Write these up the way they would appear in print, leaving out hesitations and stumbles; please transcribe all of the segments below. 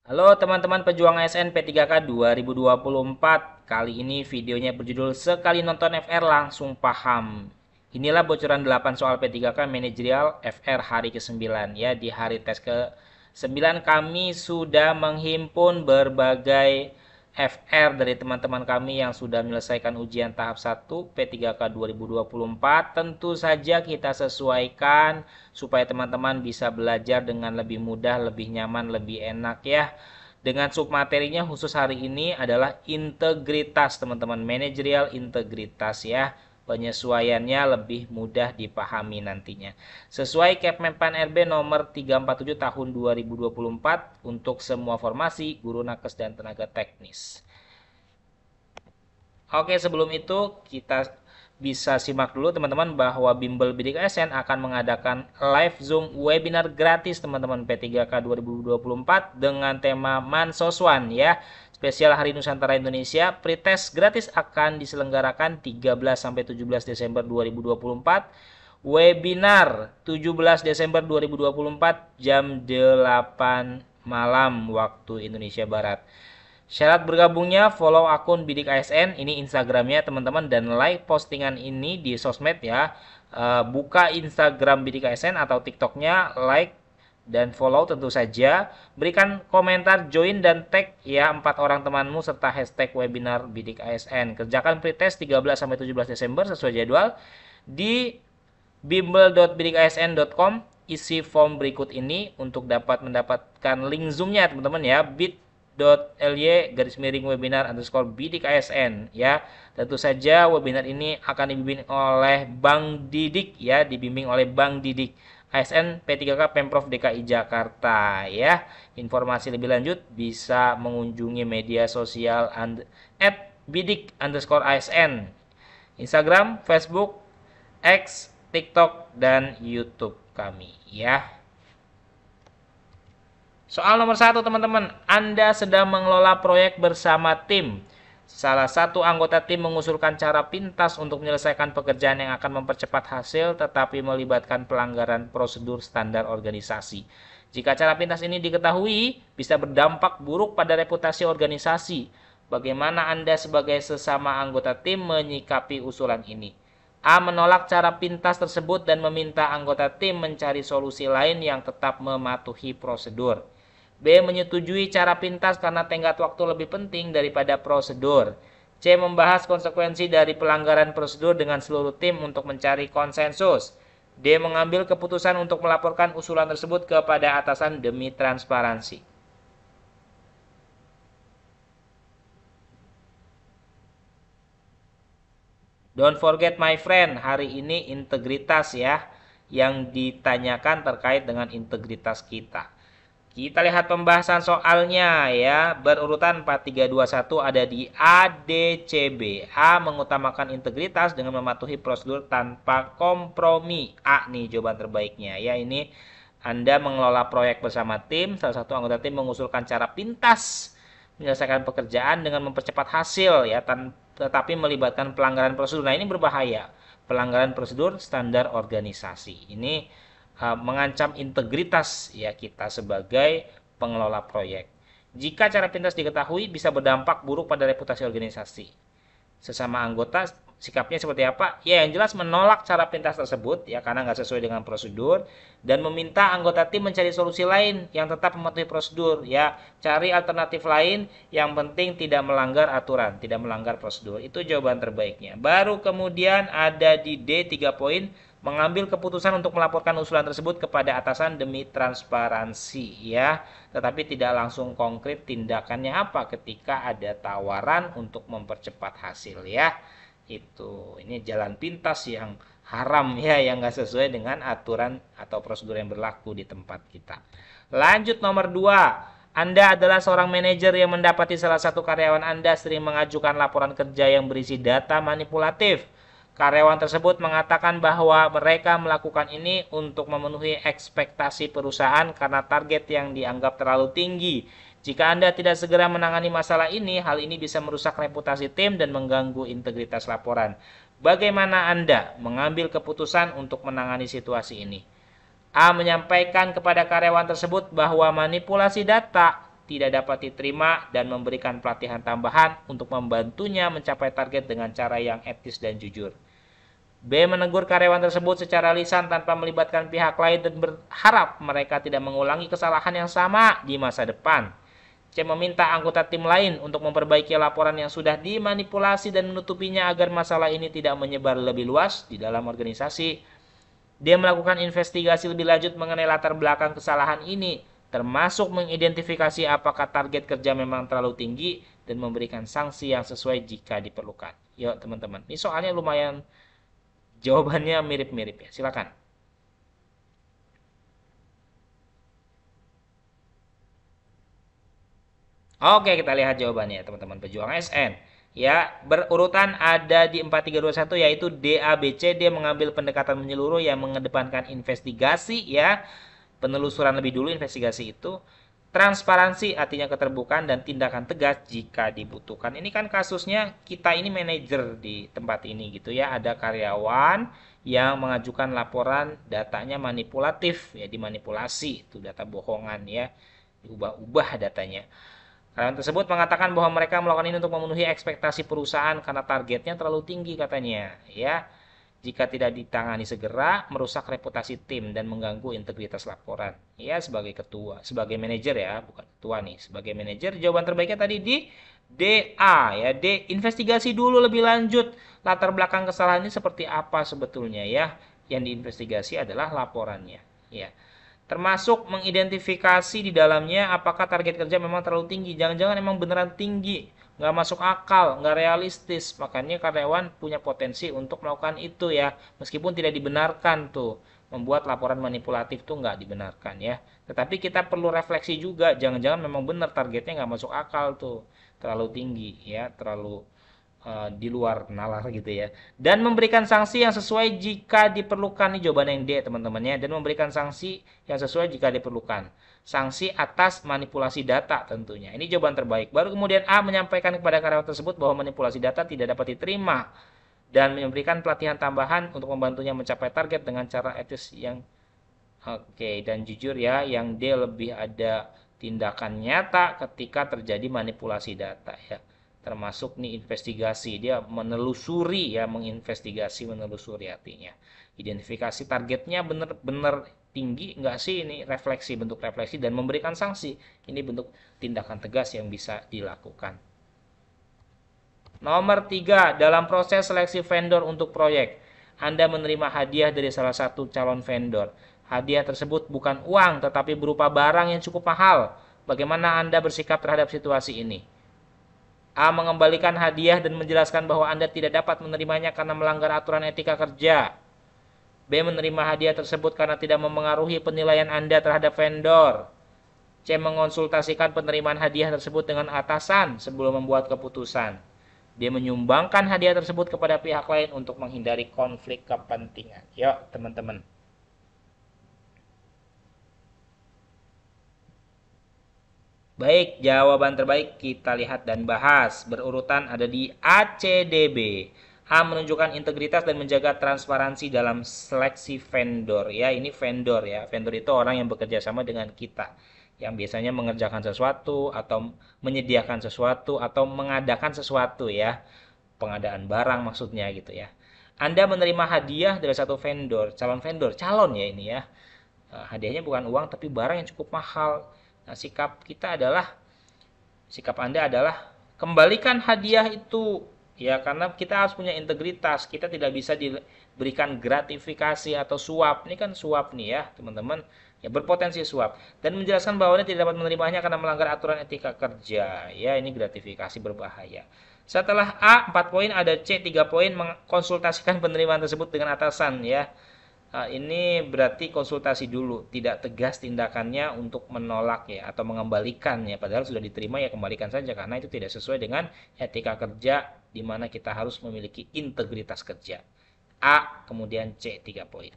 Halo teman-teman pejuang ASN P3K 2024. Kali ini videonya berjudul Sekali Nonton FR Langsung Paham. Inilah bocoran 8 soal P3K manajerial FR hari ke-9 ya. Di hari tes ke-9 kami sudah menghimpun berbagai FR dari teman-teman kami yang sudah menyelesaikan ujian tahap 1 P3K 2024. Tentu saja kita sesuaikan supaya teman-teman bisa belajar dengan lebih mudah, lebih nyaman, lebih enak ya. Dengan submaterinya khusus hari ini adalah integritas teman-teman, manajerial integritas ya. Penyesuaiannya lebih mudah dipahami nantinya. Sesuai Kepmenpan RB nomor 347 tahun 2024 untuk semua formasi, guru nakes dan tenaga teknis. Oke, sebelum itu kita bisa simak dulu teman-teman bahwa Bimbel Bidik ASN akan mengadakan live Zoom webinar gratis teman-teman P3K 2024 dengan tema Mansoswan ya. Spesial Hari Nusantara Indonesia, pretest gratis akan diselenggarakan 13 sampai 17 Desember 2024. Webinar 17 Desember 2024 jam 8 malam waktu Indonesia Barat. Syarat bergabungnya follow akun Bidik ASN, ini Instagramnya teman-teman, dan like postingan ini di sosmed ya. Buka Instagram Bidik ASN atau TikToknya, like dan follow tentu saja. Berikan komentar, join dan tag ya 4 orang temanmu serta hashtag webinar Bidik ASN. Kerjakan pretest 13 sampai 17 Desember sesuai jadwal di bimbel.bidikasn.com. Isi form berikut ini untuk dapat mendapatkan link Zoom-nya teman-teman ya. bit.ly/webinar_bidik_asn ya. Tentu saja webinar ini akan dibimbing oleh Bang Didik ya, dibimbing oleh Bang Didik ASN P3K Pemprov DKI Jakarta ya. Informasi lebih lanjut bisa mengunjungi media sosial @bidik_asn, Instagram, Facebook, X, TikTok, dan YouTube kami ya. Soal nomor 1 teman-teman, Anda sedang mengelola proyek bersama tim. Salah satu anggota tim mengusulkan cara pintas untuk menyelesaikan pekerjaan yang akan mempercepat hasil tetapi melibatkan pelanggaran prosedur standar organisasi. Jika cara pintas ini diketahui, bisa berdampak buruk pada reputasi organisasi. Bagaimana Anda sebagai sesama anggota tim menyikapi usulan ini? A. Menolak cara pintas tersebut dan meminta anggota tim mencari solusi lain yang tetap mematuhi prosedur. B. Menyetujui cara pintas karena tenggat waktu lebih penting daripada prosedur. C. Membahas konsekuensi dari pelanggaran prosedur dengan seluruh tim untuk mencari konsensus. D. Mengambil keputusan untuk melaporkan usulan tersebut kepada atasan demi transparansi. Don't forget my friend, hari ini integritas ya, yang ditanyakan terkait dengan integritas kita. Kita lihat pembahasan soalnya ya, berurutan 4, 3, 2, 1 ada di A, D, C, B. A mengutamakan integritas dengan mematuhi prosedur tanpa kompromi. A nih jawaban terbaiknya ya. Ini Anda mengelola proyek bersama tim, salah satu anggota tim mengusulkan cara pintas menyelesaikan pekerjaan dengan mempercepat hasil ya, tetapi melibatkan pelanggaran prosedur. Nah, ini berbahaya. Pelanggaran prosedur standar organisasi. Ini mengancam integritas ya kita sebagai pengelola proyek. Jika cara pintas diketahui bisa berdampak buruk pada reputasi organisasi. Sesama anggota sikapnya seperti apa? Ya, yang jelas menolak cara pintas tersebut ya karena nggak sesuai dengan prosedur dan meminta anggota tim mencari solusi lain yang tetap mematuhi prosedur ya. Cari alternatif lain yang penting tidak melanggar aturan, tidak melanggar prosedur. Itu jawaban terbaiknya. Baru kemudian ada di D 3 poin, mengambil keputusan untuk melaporkan usulan tersebut kepada atasan demi transparansi ya, tetapi tidak langsung konkret tindakannya apa ketika ada tawaran untuk mempercepat hasil ya. Itu ini jalan pintas yang haram ya, yang nggak sesuai dengan aturan atau prosedur yang berlaku di tempat kita. Lanjut nomor 2. Anda adalah seorang manajer yang mendapati salah satu karyawan Anda sering mengajukan laporan kerja yang berisi data manipulatif. Karyawan tersebut mengatakan bahwa mereka melakukan ini untuk memenuhi ekspektasi perusahaan karena target yang dianggap terlalu tinggi. Jika Anda tidak segera menangani masalah ini, hal ini bisa merusak reputasi tim dan mengganggu integritas laporan. Bagaimana Anda mengambil keputusan untuk menangani situasi ini? A. Menyampaikan kepada karyawan tersebut bahwa manipulasi data tidak dapat diterima dan memberikan pelatihan tambahan untuk membantunya mencapai target dengan cara yang etis dan jujur. B. Menegur karyawan tersebut secara lisan tanpa melibatkan pihak lain dan berharap mereka tidak mengulangi kesalahan yang sama di masa depan. C. Meminta anggota tim lain untuk memperbaiki laporan yang sudah dimanipulasi dan menutupinya agar masalah ini tidak menyebar lebih luas di dalam organisasi. D. Melakukan investigasi lebih lanjut mengenai latar belakang kesalahan ini, termasuk mengidentifikasi apakah target kerja memang terlalu tinggi dan memberikan sanksi yang sesuai jika diperlukan. Yuk teman-teman, ini soalnya lumayan jawabannya mirip-mirip ya, silakan. Oke, kita lihat jawabannya teman-teman pejuang SN. Ya, berurutan ada di 4321 yaitu DABC. Dia mengambil pendekatan menyeluruh yang mengedepankan investigasi ya. Penelusuran lebih dulu investigasi itu. Transparansi artinya keterbukaan dan tindakan tegas jika dibutuhkan. Ini kan kasusnya kita ini manajer di tempat ini gitu ya. Ada karyawan yang mengajukan laporan datanya manipulatif ya, dimanipulasi itu data bohongan ya. Diubah-ubah datanya. Karyawan tersebut mengatakan bahwa mereka melakukan ini untuk memenuhi ekspektasi perusahaan karena targetnya terlalu tinggi katanya. Ya, jika tidak ditangani segera, merusak reputasi tim dan mengganggu integritas laporan. Ya, sebagai ketua, sebagai manajer ya, bukan ketua nih. Sebagai manajer, jawaban terbaiknya tadi di DA ya. D, investigasi dulu lebih lanjut latar belakang kesalahan ini seperti apa sebetulnya ya. Yang diinvestigasi adalah laporannya. Ya. Termasuk mengidentifikasi di dalamnya apakah target kerja memang terlalu tinggi. Jangan-jangan memang beneran tinggi, nggak masuk akal, nggak realistis. Makanya karyawan punya potensi untuk melakukan itu ya. Meskipun tidak dibenarkan tuh. Membuat laporan manipulatif tuh nggak dibenarkan ya. Tetapi kita perlu refleksi juga. Jangan-jangan memang benar targetnya nggak masuk akal tuh. Terlalu tinggi ya, terlalu di luar nalar gitu ya, dan memberikan sanksi yang sesuai jika diperlukan. Nih jawaban yang D teman-temannya, dan memberikan sanksi yang sesuai jika diperlukan. Sanksi atas manipulasi data tentunya. Ini jawaban terbaik. Baru kemudian A, menyampaikan kepada karyawan tersebut bahwa manipulasi data tidak dapat diterima dan memberikan pelatihan tambahan untuk membantunya mencapai target dengan cara etis yang oke dan jujur ya. Yang D lebih ada tindakan nyata ketika terjadi manipulasi data ya. Termasuk nih investigasi, dia menelusuri ya, menginvestigasi, menelusuri artinya. Identifikasi targetnya benar-benar tinggi nggak sih, ini refleksi, bentuk refleksi dan memberikan sanksi. Ini bentuk tindakan tegas yang bisa dilakukan. Nomor 3, dalam proses seleksi vendor untuk proyek, Anda menerima hadiah dari salah satu calon vendor. Hadiah tersebut bukan uang tetapi berupa barang yang cukup mahal. Bagaimana Anda bersikap terhadap situasi ini? A, mengembalikan hadiah dan menjelaskan bahwa Anda tidak dapat menerimanya karena melanggar aturan etika kerja. B, menerima hadiah tersebut karena tidak memengaruhi penilaian Anda terhadap vendor. C, mengonsultasikan penerimaan hadiah tersebut dengan atasan sebelum membuat keputusan. D, menyumbangkan hadiah tersebut kepada pihak lain untuk menghindari konflik kepentingan. Yuk teman-teman. Baik, jawaban terbaik kita lihat dan bahas. Berurutan ada di ACDB. A, menunjukkan integritas dan menjaga transparansi dalam seleksi vendor. Ya, ini vendor ya. Vendor itu orang yang bekerja sama dengan kita. Yang biasanya mengerjakan sesuatu atau menyediakan sesuatu atau mengadakan sesuatu ya. Pengadaan barang maksudnya gitu ya. Anda menerima hadiah dari satu vendor, calon ya ini ya. Hadiahnya bukan uang tapi barang yang cukup mahal. Nah, sikap Anda adalah kembalikan hadiah itu ya, karena kita harus punya integritas. Kita tidak bisa diberikan gratifikasi atau suap. Ini kan suap nih ya teman-teman, ya berpotensi suap. Dan menjelaskan bahwa Anda tidak dapat menerimanya karena melanggar aturan etika kerja. Ya, ini gratifikasi berbahaya. Setelah A 4 poin, ada C 3 poin, mengkonsultasikan penerimaan tersebut dengan atasan ya. Ini berarti konsultasi dulu, tidak tegas tindakannya untuk menolak ya atau mengembalikan ya, padahal sudah diterima ya kembalikan saja karena itu tidak sesuai dengan etika kerja di mana kita harus memiliki integritas kerja. A kemudian C 3 poin.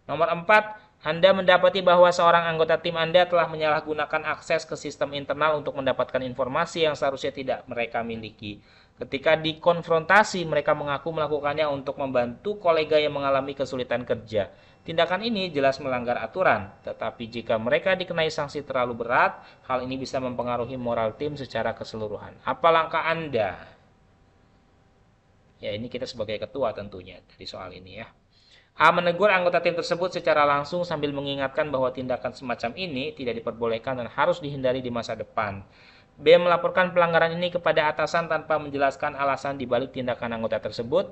Nomor 4, Anda mendapati bahwa seorang anggota tim Anda telah menyalahgunakan akses ke sistem internal untuk mendapatkan informasi yang seharusnya tidak mereka miliki. Ketika dikonfrontasi, mereka mengaku melakukannya untuk membantu kolega yang mengalami kesulitan kerja. Tindakan ini jelas melanggar aturan, tetapi jika mereka dikenai sanksi terlalu berat, hal ini bisa mempengaruhi moral tim secara keseluruhan. Apa langkah Anda? Ya, ini kita sebagai ketua tentunya dari soal ini ya. A. Menegur anggota tim tersebut secara langsung sambil mengingatkan bahwa tindakan semacam ini tidak diperbolehkan dan harus dihindari di masa depan. B. Melaporkan pelanggaran ini kepada atasan tanpa menjelaskan alasan dibalik tindakan anggota tersebut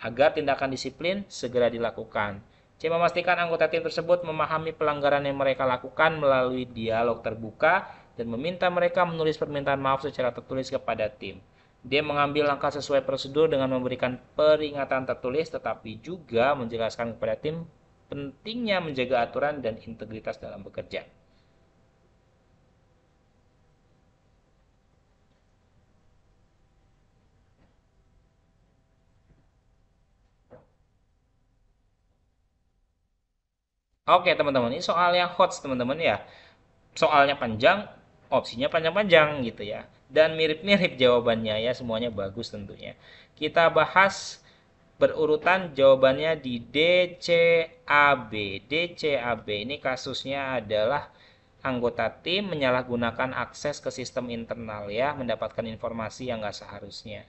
agar tindakan disiplin segera dilakukan. C. Memastikan anggota tim tersebut memahami pelanggaran yang mereka lakukan melalui dialog terbuka dan meminta mereka menulis permintaan maaf secara tertulis kepada tim. Dia mengambil langkah sesuai prosedur dengan memberikan peringatan tertulis tetapi juga menjelaskan kepada tim pentingnya menjaga aturan dan integritas dalam bekerja. Oke teman-teman, ini soal yang hot teman-teman ya. Soalnya panjang, opsinya panjang-panjang gitu ya. Dan mirip-mirip jawabannya ya, semuanya bagus tentunya. Kita bahas berurutan jawabannya di DCAB. DCAB ini kasusnya adalah anggota tim menyalahgunakan akses ke sistem internal ya, mendapatkan informasi yang nggak seharusnya.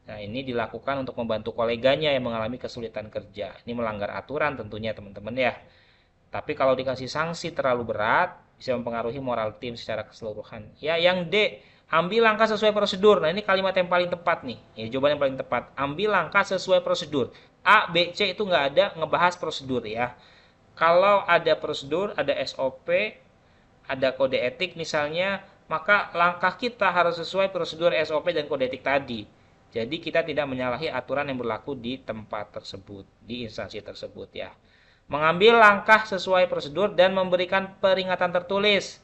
Nah, ini dilakukan untuk membantu koleganya yang mengalami kesulitan kerja. Ini melanggar aturan tentunya teman-teman ya. Tapi kalau dikasih sanksi terlalu berat, bisa mempengaruhi moral tim secara keseluruhan. Ya, yang D, ambil langkah sesuai prosedur. Nah, ini kalimat yang paling tepat nih. Ya, jawaban yang paling tepat. Ambil langkah sesuai prosedur. A, B, C itu nggak ada ngebahas prosedur ya. Kalau ada prosedur, ada SOP, ada kode etik misalnya, maka langkah kita harus sesuai prosedur SOP dan kode etik tadi. Jadi kita tidak menyalahi aturan yang berlaku di tempat tersebut, di instansi tersebut ya. Mengambil langkah sesuai prosedur dan memberikan peringatan tertulis,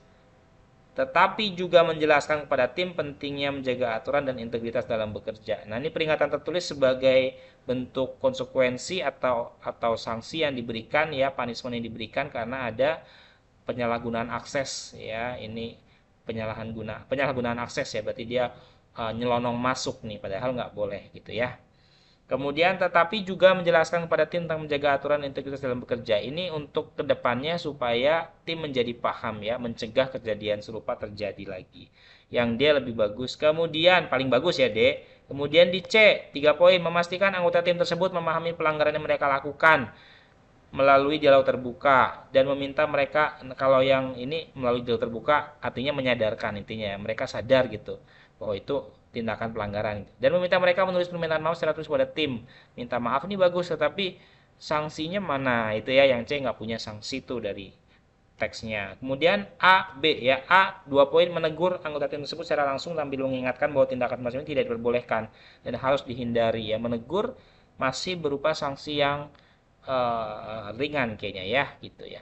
tetapi juga menjelaskan kepada tim pentingnya menjaga aturan dan integritas dalam bekerja. Nah, ini peringatan tertulis sebagai bentuk konsekuensi atau sanksi yang diberikan ya, punishment yang diberikan karena ada penyalahgunaan akses ya. Ini penyalahgunaan akses ya, berarti dia nyelonong masuk nih, padahal nggak boleh gitu ya. Kemudian tetapi juga menjelaskan kepada tim tentang menjaga aturan integritas dalam bekerja. Ini untuk kedepannya supaya tim menjadi paham ya, mencegah kejadian serupa terjadi lagi. Yang D lebih bagus. Kemudian paling bagus ya D. Kemudian di C, 3 poin, memastikan anggota tim tersebut memahami pelanggaran yang mereka lakukan melalui dialog terbuka dan meminta mereka, kalau yang ini melalui dialog terbuka artinya menyadarkan, intinya mereka sadar gitu bahwa itu tindakan pelanggaran dan meminta mereka menulis permintaan maaf secara tertulis pada tim. Minta maaf ini bagus, tetapi sanksinya mana itu ya, yang C nggak punya sanksi tuh dari teksnya. Kemudian A, B ya. A, 2 poin, menegur anggota tim tersebut secara langsung sambil mengingatkan bahwa tindakan semacam ini tidak diperbolehkan dan harus dihindari ya. Menegur masih berupa sanksi yang ringan kayaknya ya gitu ya.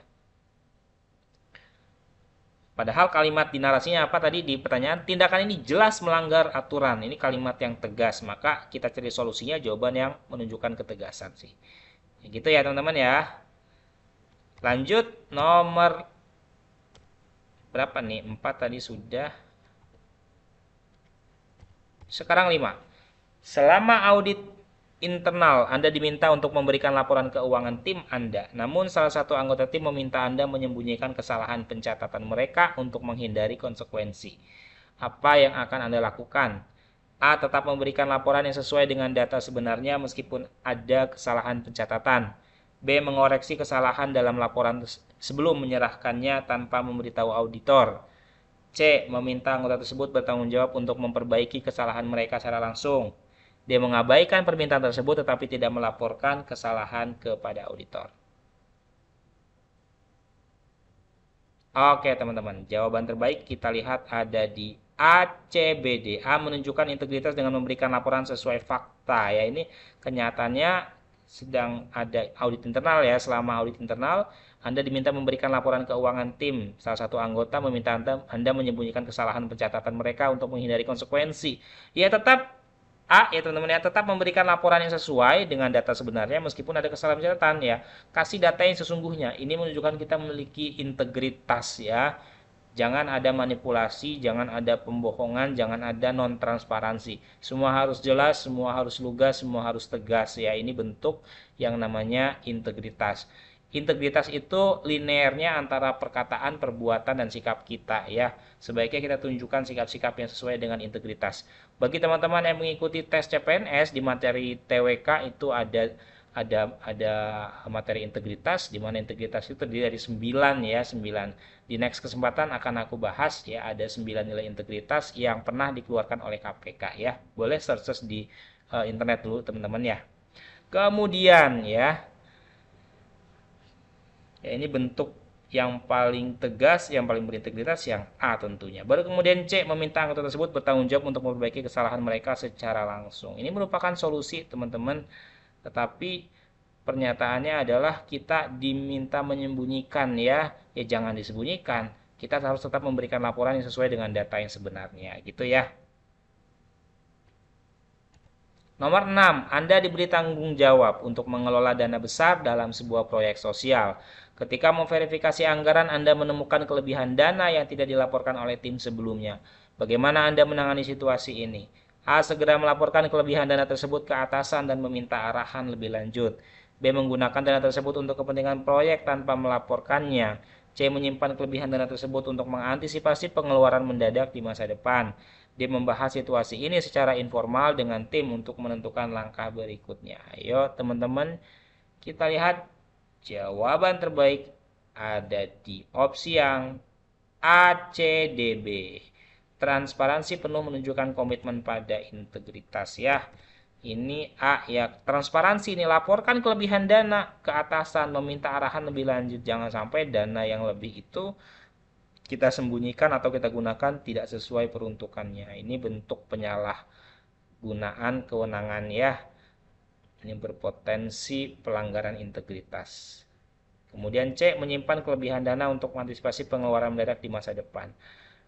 Padahal kalimat di narasinya apa tadi di pertanyaan, tindakan ini jelas melanggar aturan. Ini kalimat yang tegas, maka kita cari solusinya jawaban yang menunjukkan ketegasan sih. Ya, gitu ya teman-teman ya. Lanjut nomor berapa nih? 4 tadi sudah. Sekarang 5. Selama audit internal, Anda diminta untuk memberikan laporan keuangan tim Anda. Namun salah satu anggota tim meminta Anda menyembunyikan kesalahan pencatatan mereka untuk menghindari konsekuensi. Apa yang akan Anda lakukan? A. Tetap memberikan laporan yang sesuai dengan data sebenarnya meskipun ada kesalahan pencatatan. B. Mengoreksi kesalahan dalam laporan sebelum menyerahkannya tanpa memberitahu auditor. C. Meminta anggota tersebut bertanggung jawab untuk memperbaiki kesalahan mereka secara langsung. Dia mengabaikan permintaan tersebut tetapi tidak melaporkan kesalahan kepada auditor. Oke teman-teman, jawaban terbaik kita lihat ada di A, C, B, D. A menunjukkan integritas dengan memberikan laporan sesuai fakta ya. Ini kenyataannya sedang ada audit internal ya. Selama audit internal, Anda diminta memberikan laporan keuangan tim. Salah satu anggota meminta Anda menyembunyikan kesalahan pencatatan mereka untuk menghindari konsekuensi. Ya tetap A ya teman-teman ya, tetap memberikan laporan yang sesuai dengan data sebenarnya meskipun ada kesalahan pencatatan ya. Kasih data yang sesungguhnya. Ini menunjukkan kita memiliki integritas ya. Jangan ada manipulasi, jangan ada pembohongan, jangan ada non transparansi. Semua harus jelas, semua harus lugas, semua harus tegas ya. Ini bentuk yang namanya integritas. Integritas itu linearnya antara perkataan, perbuatan, dan sikap kita ya. Sebaiknya kita tunjukkan sikap-sikap yang sesuai dengan integritas. Bagi teman-teman yang mengikuti tes CPNS di materi TWK itu ada materi integritas, di mana integritas itu terdiri dari 9 ya, 9. Di next kesempatan akan aku bahas ya, ada 9 nilai integritas yang pernah dikeluarkan oleh KPK ya. Boleh search di internet dulu teman-teman ya. Kemudian ya, ya, ini bentuk yang paling tegas, yang paling berintegritas yang A tentunya. Baru kemudian C, meminta anggota tersebut bertanggung jawab untuk memperbaiki kesalahan mereka secara langsung. Ini merupakan solusi teman-teman, tetapi pernyataannya adalah kita diminta menyembunyikan ya. Ya jangan disembunyikan. Kita harus tetap memberikan laporan yang sesuai dengan data yang sebenarnya gitu ya. Nomor 6, Anda diberi tanggung jawab untuk mengelola dana besar dalam sebuah proyek sosial. Ketika memverifikasi anggaran, Anda menemukan kelebihan dana yang tidak dilaporkan oleh tim sebelumnya. Bagaimana Anda menangani situasi ini? A. Segera melaporkan kelebihan dana tersebut ke atasan dan meminta arahan lebih lanjut. B. Menggunakan dana tersebut untuk kepentingan proyek tanpa melaporkannya. C. Menyimpan kelebihan dana tersebut untuk mengantisipasi pengeluaran mendadak di masa depan. Dia membahas situasi ini secara informal dengan tim untuk menentukan langkah berikutnya. Ayo teman-teman, kita lihat jawaban terbaik ada di opsi yang A, C, D, B. Transparansi penuh menunjukkan komitmen pada integritas ya. Ini A ya, transparansi ini laporkan kelebihan dana ke atasan, meminta arahan lebih lanjut. Jangan sampai dana yang lebih itu kita sembunyikan atau kita gunakan tidak sesuai peruntukannya. Ini bentuk penyalahgunaan kewenangan ya. Ini berpotensi pelanggaran integritas. Kemudian C, menyimpan kelebihan dana untuk mengantisipasi pengeluaran mendadak di masa depan.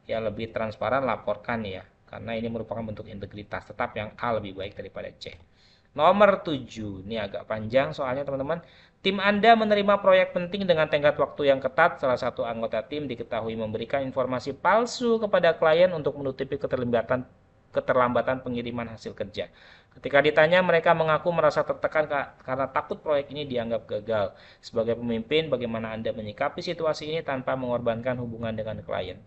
Ya lebih transparan laporkan ya, karena ini merupakan bentuk integritas. Tetap yang A lebih baik daripada C. Nomor 7, ini agak panjang soalnya teman-teman. Tim Anda menerima proyek penting dengan tenggat waktu yang ketat. Salah satu anggota tim diketahui memberikan informasi palsu kepada klien untuk menutupi keterlambatan pengiriman hasil kerja. Ketika ditanya, mereka mengaku merasa tertekan karena takut proyek ini dianggap gagal. Sebagai pemimpin, bagaimana Anda menyikapi situasi ini tanpa mengorbankan hubungan dengan klien?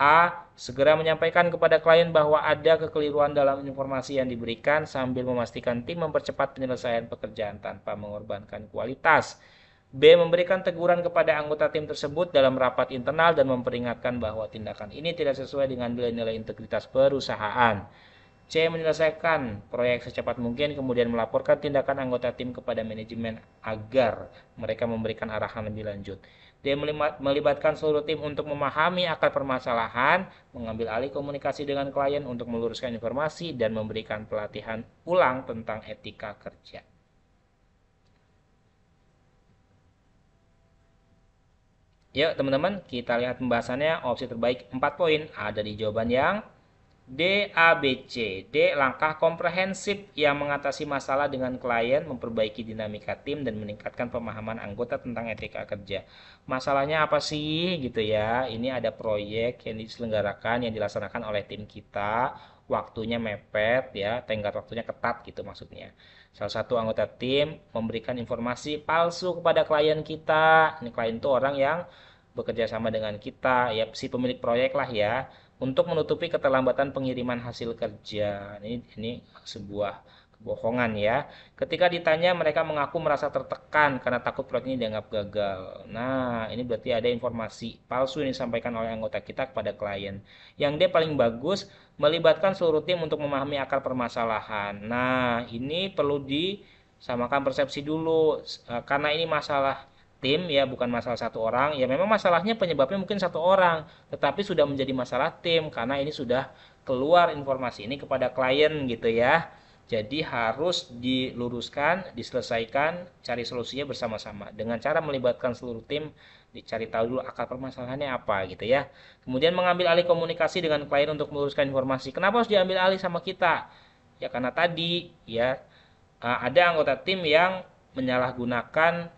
A. Segera menyampaikan kepada klien bahwa ada kekeliruan dalam informasi yang diberikan sambil memastikan tim mempercepat penyelesaian pekerjaan tanpa mengorbankan kualitas. B. Memberikan teguran kepada anggota tim tersebut dalam rapat internal dan memperingatkan bahwa tindakan ini tidak sesuai dengan nilai-nilai integritas perusahaan. C. Menyelesaikan proyek secepat mungkin kemudian melaporkan tindakan anggota tim kepada manajemen agar mereka memberikan arahan lebih lanjut. D. Melibatkan seluruh tim untuk memahami akar permasalahan, mengambil alih komunikasi dengan klien untuk meluruskan informasi, dan memberikan pelatihan ulang tentang etika kerja. Yuk teman-teman, kita lihat pembahasannya. Opsi terbaik 4 poin ada di jawaban yang D, A, B, C. D. Langkah komprehensif yang mengatasi masalah dengan klien, memperbaiki dinamika tim, dan meningkatkan pemahaman anggota tentang etika kerja. Masalahnya apa sih gitu ya? Ini ada proyek yang diselenggarakan, yang dilaksanakan oleh tim kita. Waktunya mepet ya, tenggat waktunya ketat gitu maksudnya. Salah satu anggota tim memberikan informasi palsu kepada klien kita. Ini klien itu orang yang bekerja sama dengan kita, ya si pemilik proyek lah ya, untuk menutupi keterlambatan pengiriman hasil kerja. Ini sebuah kebohongan ya. Ketika ditanya, mereka mengaku merasa tertekan karena takut proyek ini dianggap gagal. Nah, ini berarti ada informasi palsu yang disampaikan oleh anggota kita kepada klien. Yang D paling bagus, melibatkan seluruh tim untuk memahami akar permasalahan. Nah, ini perlu disamakan persepsi dulu, karena ini masalah tim ya, bukan masalah satu orang. Ya memang masalahnya penyebabnya mungkin satu orang, tetapi sudah menjadi masalah tim karena ini sudah keluar informasi ini kepada klien gitu ya. Jadi harus diluruskan, diselesaikan, cari solusinya bersama-sama dengan cara melibatkan seluruh tim, dicari tahu dulu akar permasalahannya apa gitu ya. Kemudian mengambil alih komunikasi dengan klien untuk meluruskan informasi. Kenapa harus diambil alih sama kita? Ya karena tadi ya ada anggota tim yang menyalahgunakan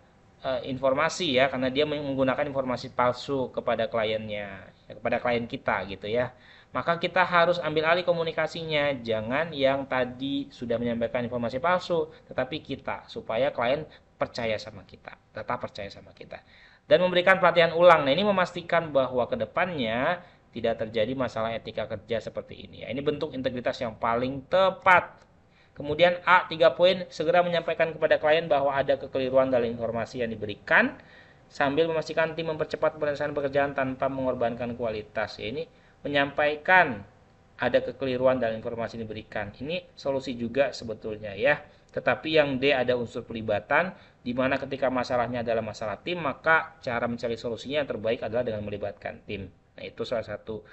informasi ya, karena dia menggunakan informasi palsu kepada kliennya, kepada klien kita gitu ya. Maka kita harus ambil alih komunikasinya, jangan yang tadi sudah menyampaikan informasi palsu, tetapi kita, supaya klien percaya sama kita, tetap percaya sama kita. Dan memberikan pelatihan ulang. Nah, ini memastikan bahwa kedepannya tidak terjadi masalah etika kerja seperti ini. Ya, ini bentuk integritas yang paling tepat. Kemudian A, 3 poin, segera menyampaikan kepada klien bahwa ada kekeliruan dalam informasi yang diberikan, sambil memastikan tim mempercepat penyelesaian pekerjaan tanpa mengorbankan kualitas. Ya, ini menyampaikan ada kekeliruan dalam informasi yang diberikan. Ini solusi juga sebetulnya ya. Tetapi yang D ada unsur pelibatan, di mana ketika masalahnya adalah masalah tim, maka cara mencari solusinya yang terbaik adalah dengan melibatkan tim. Nah, itu salah satu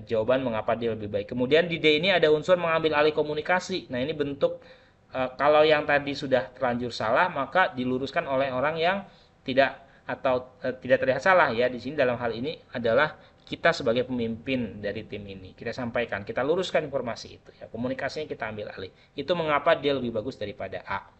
jawaban mengapa dia lebih baik. Kemudian di D ini ada unsur mengambil alih komunikasi. Nah, ini bentuk kalau yang tadi sudah terlanjur salah, maka diluruskan oleh orang yang tidak tidak terlihat salah ya. Di sini dalam hal ini adalah kita sebagai pemimpin dari tim ini. Kita sampaikan, kita luruskan informasi itu ya. Komunikasinya kita ambil alih. Itu mengapa dia lebih bagus daripada A.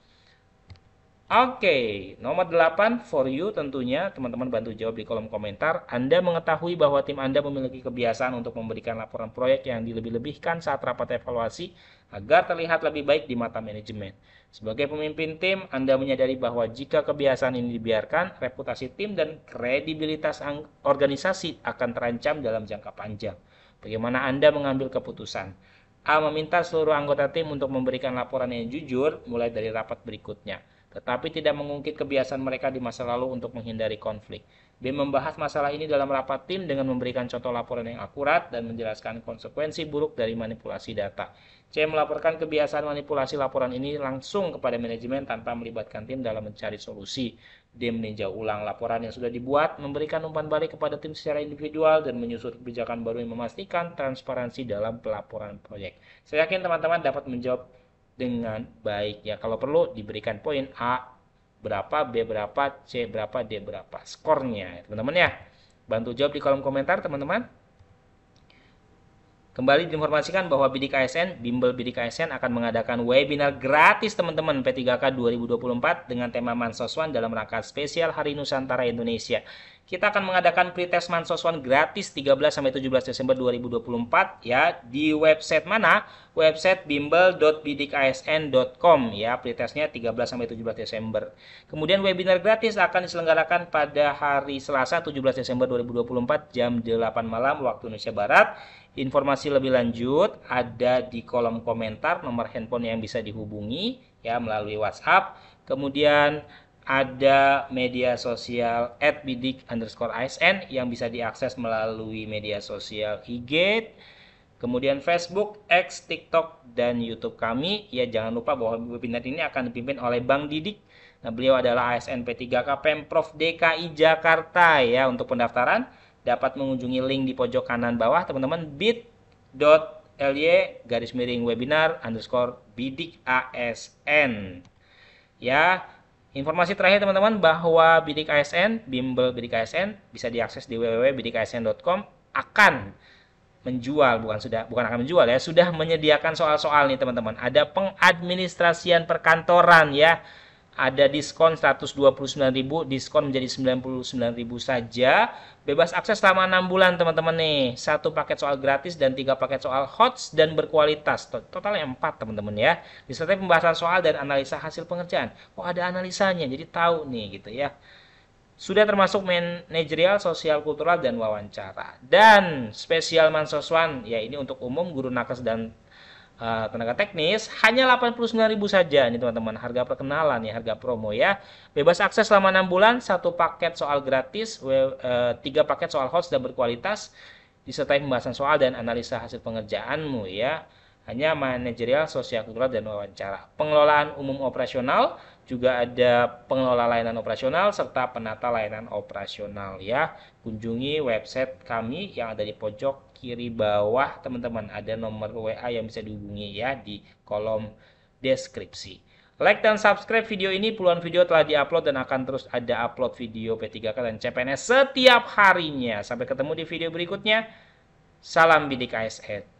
Oke, nomor 8 for you tentunya teman-teman bantu jawab di kolom komentar. Anda mengetahui bahwa tim Anda memiliki kebiasaan untuk memberikan laporan proyek yang dilebih-lebihkan saat rapat evaluasi agar terlihat lebih baik di mata manajemen. Sebagai pemimpin tim, Anda menyadari bahwa jika kebiasaan ini dibiarkan, reputasi tim dan kredibilitas organisasi akan terancam dalam jangka panjang. Bagaimana Anda mengambil keputusan? A. Meminta seluruh anggota tim untuk memberikan laporan yang jujur mulai dari rapat berikutnya, tetapi tidak mengungkit kebiasaan mereka di masa lalu untuk menghindari konflik. B. Membahas masalah ini dalam rapat tim dengan memberikan contoh laporan yang akurat dan menjelaskan konsekuensi buruk dari manipulasi data. C. Melaporkan kebiasaan manipulasi laporan ini langsung kepada manajemen tanpa melibatkan tim dalam mencari solusi. D. Meninjau ulang laporan yang sudah dibuat, memberikan umpan balik kepada tim secara individual, dan menyusun kebijakan baru yang memastikan transparansi dalam pelaporan proyek. Saya yakin teman-teman dapat menjawab dengan baik ya. Kalau perlu diberikan poin A berapa, B berapa, C berapa, D berapa skornya teman-teman ya. Bantu jawab di kolom komentar teman-teman. Kembali diinformasikan bahwa Bidik ASN, Bimbel Bidik ASN akan mengadakan webinar gratis teman-teman P3K 2024 dengan tema Mansoswan dalam rangka spesial Hari Nusantara Indonesia. Kita akan mengadakan pretest Mansoswan gratis 13-17 Desember 2024 ya. Di website mana? Website bimbel.bidikasn.com ya. Pretestnya 13-17 Desember. Kemudian webinar gratis akan diselenggarakan pada hari Selasa 17 Desember 2024 jam 8 malam waktu Indonesia Barat. Informasi lebih lanjut ada di kolom komentar nomor handphone yang bisa dihubungi ya melalui WhatsApp. Kemudian ada media sosial @bidik_asn yang bisa diakses melalui media sosial IG, kemudian Facebook, X, TikTok, dan YouTube kami. Ya, jangan lupa bahwa webinar ini akan dipimpin oleh Bang Didik. Nah, beliau adalah ASN P3K Pemprov DKI Jakarta ya. Untuk pendaftaran dapat mengunjungi link di pojok kanan bawah teman-teman, bit.ly/webinar_bidik ASN ya. Informasi terakhir teman-teman bahwa Bidik ASN, Bimbel Bidik ASN bisa diakses di www.bidikasn.com, akan menjual, bukan akan menjual ya, sudah menyediakan soal-soal nih teman-teman. Ada pengadministrasian perkantoran ya. Ada diskon 129.000, diskon menjadi 99.000 saja. Bebas akses selama 6 bulan teman-teman nih. 1 paket soal gratis dan 3 paket soal HOTS dan berkualitas. Totalnya 4 teman-teman ya. Disertai pembahasan soal dan analisa hasil pengerjaan. Oh, ada analisanya, jadi tahu nih gitu ya. Sudah termasuk manajerial, sosial, kultural, dan wawancara. Dan spesial Mansoswan, ya ini untuk umum, guru nakes dan tenaga teknis hanya 89.000 saja ini teman-teman, harga perkenalan ya, harga promo ya. Bebas akses selama 6 bulan, 1 paket soal gratis, 3 paket soal host dan berkualitas, disertai pembahasan soal dan analisa hasil pengerjaanmu ya. Hanya manajerial, sosial, kultural, dan wawancara. Pengelolaan umum operasional, juga ada pengelola layanan operasional serta penata layanan operasional ya. Kunjungi website kami yang ada di pojok kiri bawah teman-teman, ada nomor WA yang bisa dihubungi ya di kolom deskripsi. Like dan subscribe video ini, puluhan video telah diupload dan akan terus ada upload video P3K dan CPNS setiap harinya. Sampai ketemu di video berikutnya. Salam Bidik ASN.